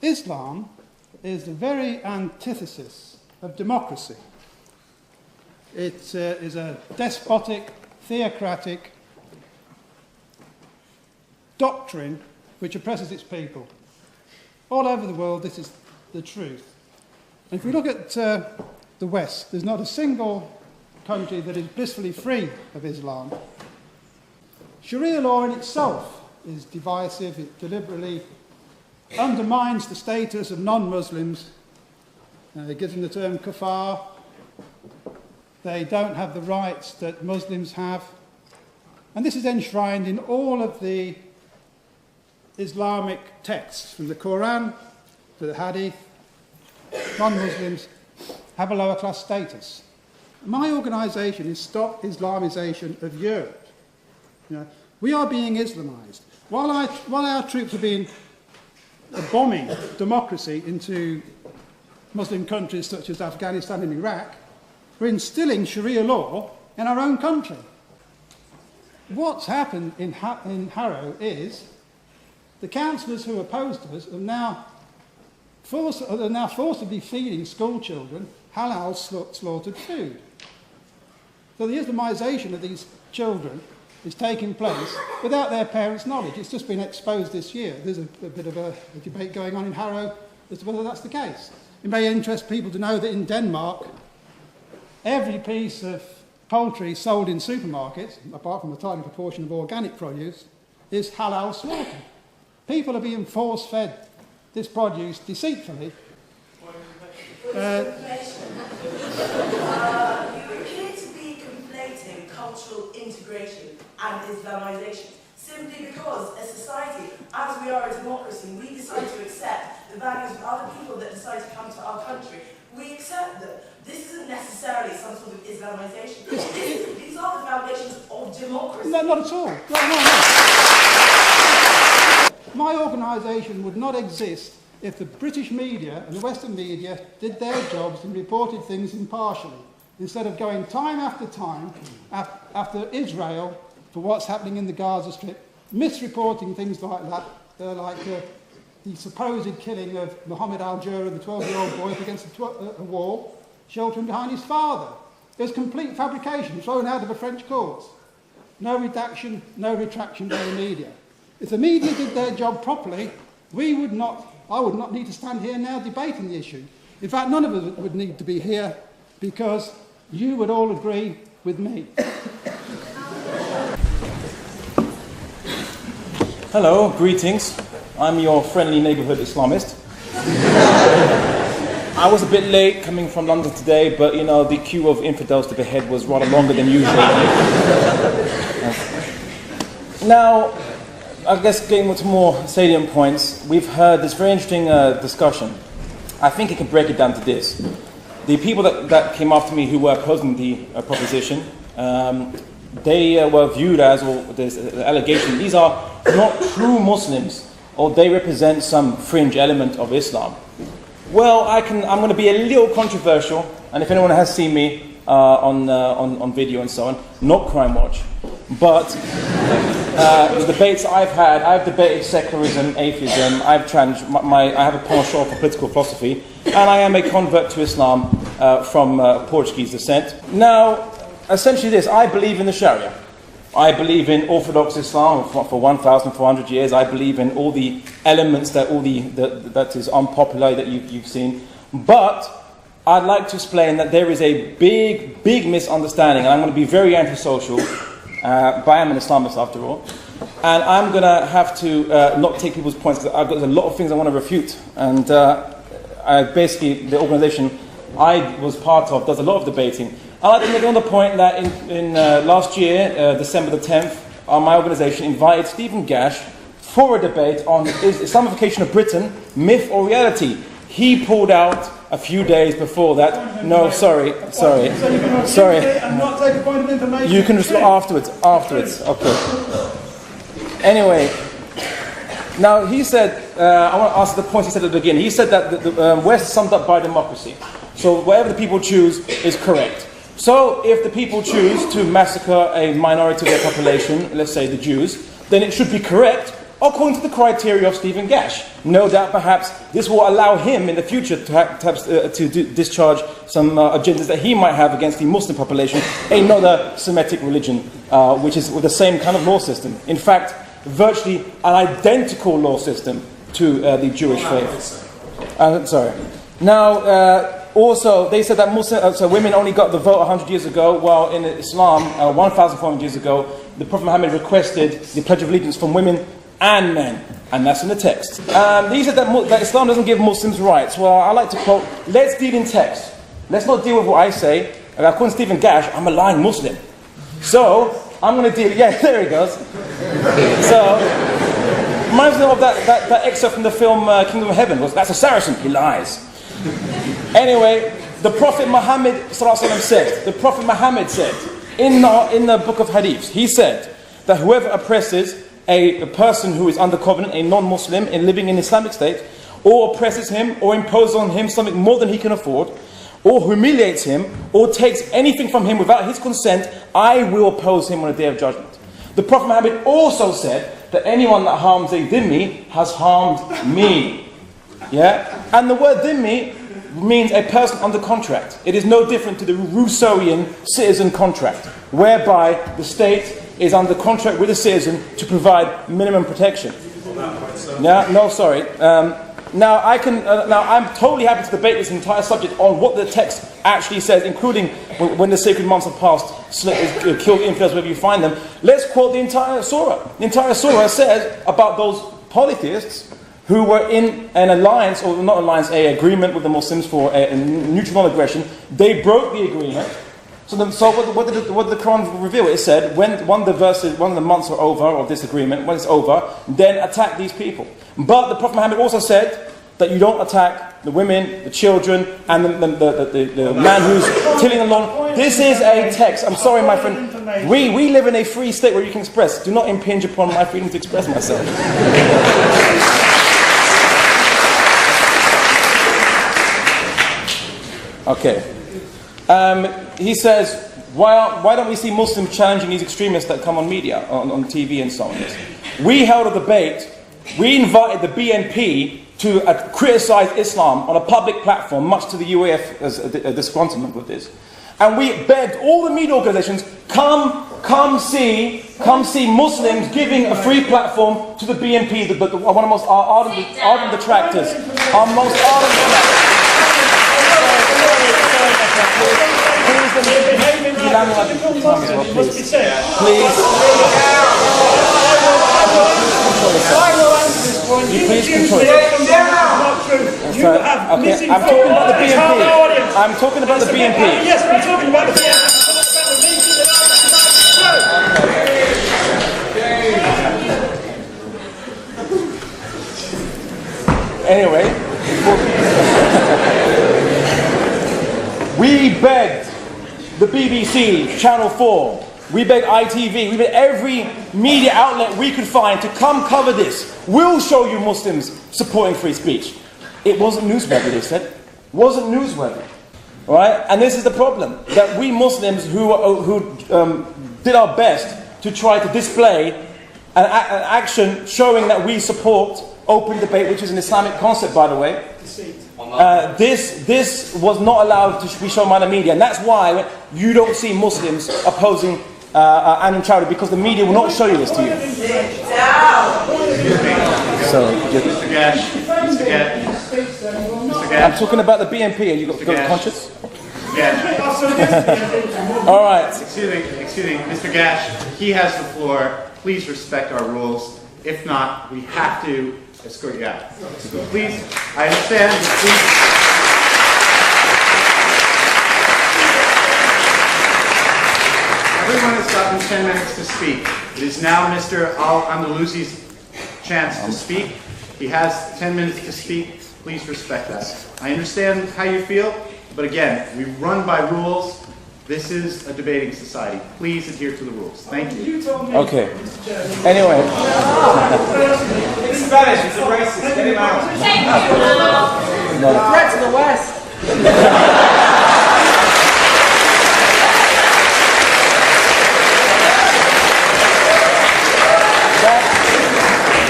Islam is the very antithesis of democracy. It is a despotic, theocratic doctrine which oppresses its people. All over the world, this is the truth. And if we look at the West, there's not a single country that is blissfully free of Islam. Sharia law in itself is divisive. It deliberately undermines the status of non-Muslims. It gives them the term kafar. They don't have the rights that Muslims have. And this is enshrined in all of the Islamic texts, from the Quran to the Hadith. Non-Muslims have a lower class status. My organisation is Stop Islamisation of Europe. We are being Islamised. While our troops are being bombing democracy into Muslim countries such as Afghanistan and Iraq, we're instilling Sharia law in our own country. What's happened in Harrow is the councillors who opposed to us are now forcibly feeding school children halal slaughtered food. So the Islamisation of these children is taking place without their parents' knowledge. It's just been exposed this year. There's a bit of a debate going on in Harrow as to whether that's the case. It may interest people to know that in Denmark, every piece of poultry sold in supermarkets, apart from a tiny proportion of organic produce, is halal slaughtered. People are being force-fed this produce deceitfully. You appear to be conflating cultural integration and Islamisation, simply because as society, as we are a democracy, we decide to accept the values of other people that decide to come to our country. We accept them. This isn't necessarily some sort of Islamisation. These are the foundations of democracy. No, not at all. No. My organisation would not exist if the British media and the Western media did their jobs and reported things impartially, instead of going time after time after Israel for what's happening in the Gaza Strip, misreporting things like that, the supposed killing of Mohammed al-Jura, the 12-year-old boy, up against a wall, sheltering behind his father. It was complete fabrication, thrown out of a French court. No redaction, no retraction by the media. If the media did their job properly, I would not need to stand here now debating the issue. In fact, none of us would need to be here because you would all agree with me. Hello, greetings. I'm your friendly neighbourhood Islamist. I was a bit late coming from London today, but the queue of infidels to behead was rather longer than usual. Now, I guess getting to more salient points, we've heard this very interesting discussion. I think it can break it down to this. The people that came after me who were opposing the proposition, they were viewed as, or there's an allegation, these are not true Muslims, or they represent some fringe element of Islam. Well, I'm going to be a little controversial, and if anyone has seen me on video and so on, not Crime Watch, but the debates I've debated secularism, atheism, I have a penchant for political philosophy, and I am a convert to Islam from Portuguese descent. Now, essentially this, I believe in the Sharia. I believe in Orthodox Islam for 1,400 years. I believe in all the elements that that is unpopular that you've seen. But I'd like to explain that there is a big misunderstanding, and I'm going to be very antisocial, but I am an Islamist after all. And I'm going to have to not take people's points, because I've got a lot of things I want to refute. And basically, the organisation I was part of does a lot of debating. I'd like to make another point that in last year, December the 10th, my organisation invited Stephen Gash for a debate on Islamification of Britain, myth or reality. He pulled out a few days before that. No, sorry. And not take a point of information. You can just afterwards. Okay. Anyway, now he said, I want to ask the point he said at the beginning. He said that the West is summed up by democracy. So whatever the people choose is correct. So if the people choose to massacre a minority of their population, let's say the Jews, then it should be correct according to the criteria of Stephen Gash. No doubt perhaps this will allow him in the future to discharge some agendas that he might have against the Muslim population, another Semitic religion, which is with the same kind of law system. In fact, virtually an identical law system to the Jewish faith. Sorry. Now, also, they said that so women only got the vote 100 years ago, while in Islam, 1,400 years ago, the Prophet Muhammad requested the Pledge of Allegiance from women and men. And that's in the text. They said that Islam doesn't give Muslims rights. Well, I like to quote, let's deal in text. Let's not deal with what I say. According to Stephen Gash, I'm a lying Muslim. So, I'm going to deal... Yeah, there he goes. So, reminds me of that excerpt from the film Kingdom of Heaven. That's a Saracen. He lies. Anyway, the Prophet Muhammad said, in the book of Hadiths, he said that whoever oppresses a person who is under covenant, a non-Muslim, in living in Islamic state, or oppresses him, or imposes on him something more than he can afford, or humiliates him, or takes anything from him without his consent, I will oppose him on the day of judgment. The Prophet Muhammad also said that anyone that harms a dhimmi has harmed me. Yeah? And the word dhimmi means a person under contract. It is no different to the Rousseauian citizen contract, whereby the state is under contract with a citizen to provide minimum protection. Now, no, sorry. Now I'm totally happy to debate this entire subject on what the text actually says, including when the sacred months have passed, killed infidels wherever you find them. Let's quote the entire surah. The entire surah says about those polytheists who were in an alliance, or not alliance, an agreement with the Muslims for a neutral non-aggression. They broke the agreement. So what did the Quran reveal? It said, when the months are over of this agreement, when it's over, then attack these people. But the Prophet Muhammad also said that you don't attack the women, the children, and the man who's tilling the lawn. This is a text. I'm sorry, my friend. We live in a free state where you can express. Do not impinge upon my freedom to express myself. Okay. He says, why don't we see Muslims challenging these extremists that come on media, on TV and so on? We held a debate. We invited the BNP to criticize Islam on a public platform, much to the UAF's disgruntlement with this. And we begged all the media organizations, come see Muslims giving a free platform to the BNP, one of the most ardent detractors. Our most ardent detractors. Please control yourself. Okay, I'm talking about the BNP. I'm talking about the BNP. Yes, we're talking about the BNP. Anyway, we begged the BBC, Channel 4, we begged ITV, we begged every media outlet we could find to come cover this. We'll show you Muslims supporting free speech. It wasn't newsworthy, they said. Wasn't newsworthy. Right? And this is the problem, that we Muslims who did our best to try to display an action showing that we support open debate, which is an Islamic concept, by the way. This was not allowed to be shown by the media, and that's why you don't see Muslims opposing Anwar Chowdhury, because the media will not show you this to you. Sit down. So, Mr. Gash, I'm talking about the BNP, and you got conscience. Gash. All right. Excuse me, Mr. Gash. He has the floor. Please respect our rules. If not, we have to escort you out. So please, I understand. Please. Everyone has gotten 10 minutes to speak. It is now Mr. Al-Andalusi's chance to speak. He has 10 minutes to speak. Please respect that. I understand how you feel, but again, we run by rules. This is a debating society. Please adhere to the rules. Thank you. Okay. Anyway. It's Spanish, it's a racist. Get him out. Threat to the West.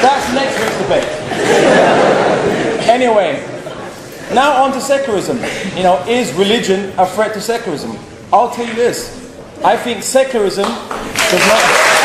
That's Anyway, now on to secularism. You know, is religion a threat to secularism? I'll tell you this. I think secularism does not...